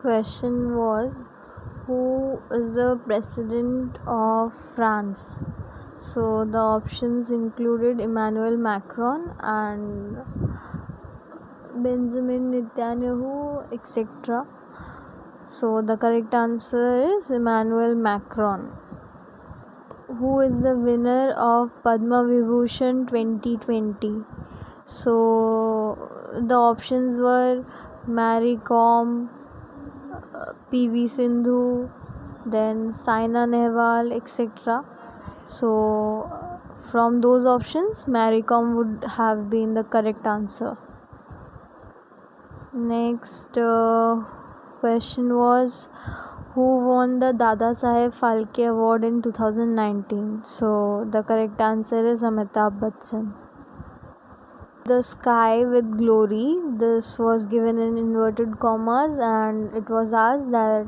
Question was, who is the president of France? So the options included Emmanuel Macron and Benjamin Netanyahu, etc. So the correct answer is Emmanuel Macron. Who is the winner of Padma Vibhushan 2020? So the options were Mary Kom, PV Sindhu, then Saina Nehwal, etc. So from those options, Mary Kom would have been the correct answer. Next question was, who won the Dada Saheb Phalke Award in 2019? So the correct answer is Amitabh Bachchan. The Sky with Glory, this was given in inverted commas, and it was asked that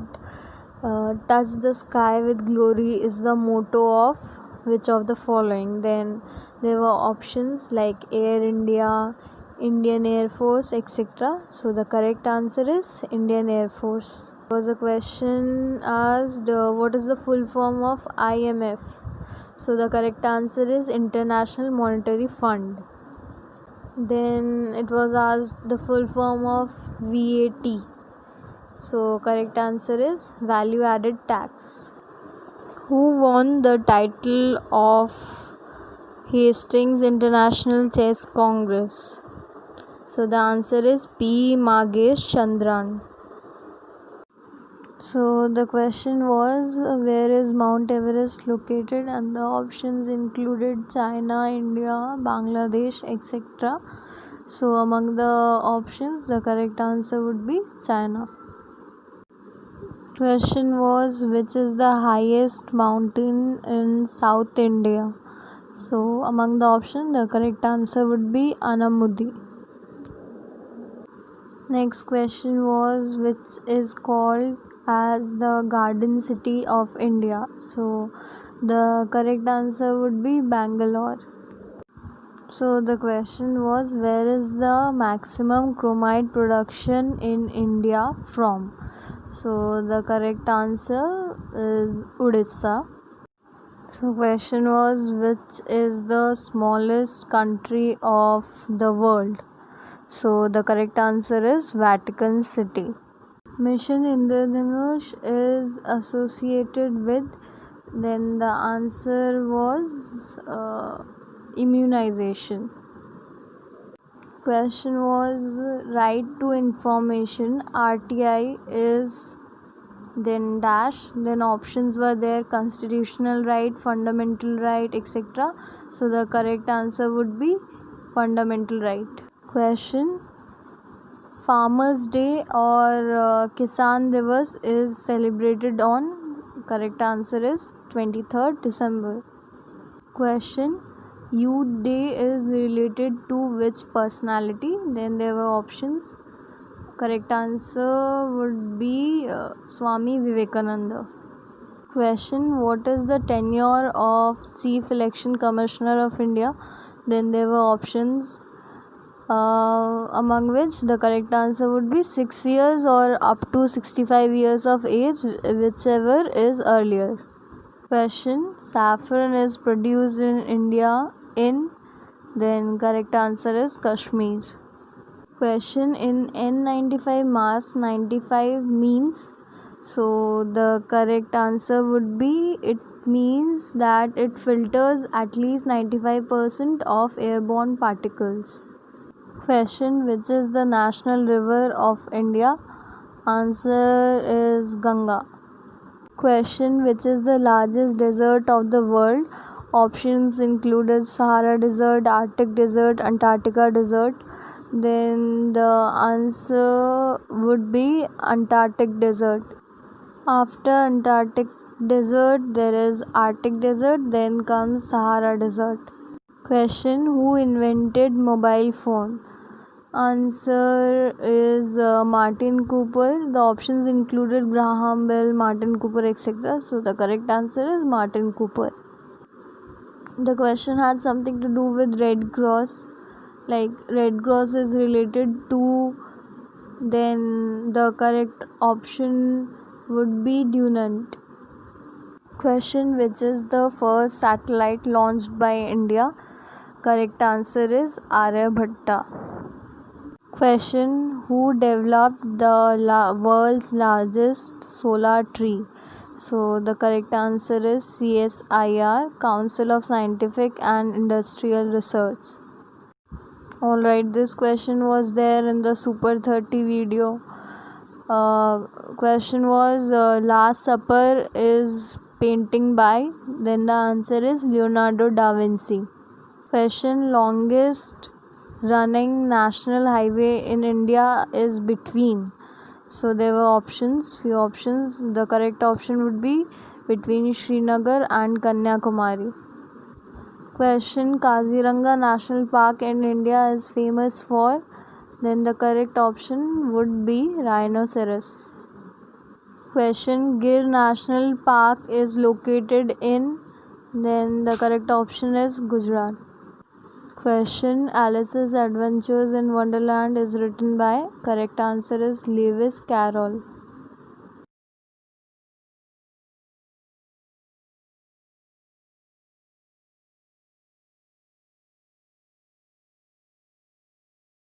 touch the sky with glory is the motto of which of the following. Then there were options like Air India, Indian Air Force, etc. So the correct answer is Indian Air Force. There was a question asked, what is the full form of IMF? So the correct answer is International Monetary Fund. Then it was asked the full form of VAT. So correct answer is value added tax. Who won the title of Hastings International Chess Congress? So the answer is P. Magesh Chandran. So the question was, where is Mount Everest located? And the options included China, India, Bangladesh, etc. So among the options, the correct answer would be China. Question was, which is the highest mountain in South India? So among the options, the correct answer would be Anamudi. Next question was, which is called as the Garden City of India? So the correct answer would be Bangalore. So the question was, where is the maximum chromite production in India from? So the correct answer is Odisha. So question was, which is the smallest country of the world? So the correct answer is Vatican City. Mission Indradhanush is associated with, then the answer was immunization. Question was, right to information, RTI is, then dash, then options were there, constitutional right, fundamental right, etc. So the correct answer would be fundamental right. Question, Farmers Day or Kisan Divas is celebrated on, correct answer is 23rd December. Question, Youth Day is related to which personality? Then there were options. Correct answer would be Swami Vivekananda. Question, what is the tenure of Chief Election Commissioner of India? Then there were options, among which the correct answer would be 6 years or up to 65 years of age, whichever is earlier. Question, saffron is produced in India in, then correct answer is Kashmir. Question, in N95 mask 95 means? So the correct answer would be, it means that it filters at least 95% of airborne particles. Question, which is the national river of India? Answer is Ganga. Question, which is the largest desert of the world? Options included Sahara Desert, Arctic Desert, Antarctica Desert. Then the answer would be Antarctic Desert. After Antarctic Desert, there is Arctic Desert, then comes Sahara Desert. Question, who invented mobile phone? Answer is Martin Cooper. The options included Graham Bell, Martin Cooper, etc. So the correct answer is Martin Cooper. The question had something to do with Red Cross. Like Red Cross is related to Then the correct option would be Dunant. Question: which is the first satellite launched by India? Correct answer is Aryabhatta. Question: who developed the world's largest solar tree? So the correct answer is CSIR, Council of Scientific and Industrial Research. Alright, this question was there in the Super 30 video. Question was Last Supper is painting by, then the answer is Leonardo da Vinci. Question: longest running national highway in India is between. So there were few options. The correct option would be between Srinagar and Kanyakumari. Question: Kaziranga National Park in India is famous for, then the correct option would be rhinoceros. Question: Gir National Park is located in, then the correct option is Gujarat. Question: Alice's Adventures in Wonderland is written by, correct answer is Lewis Carroll.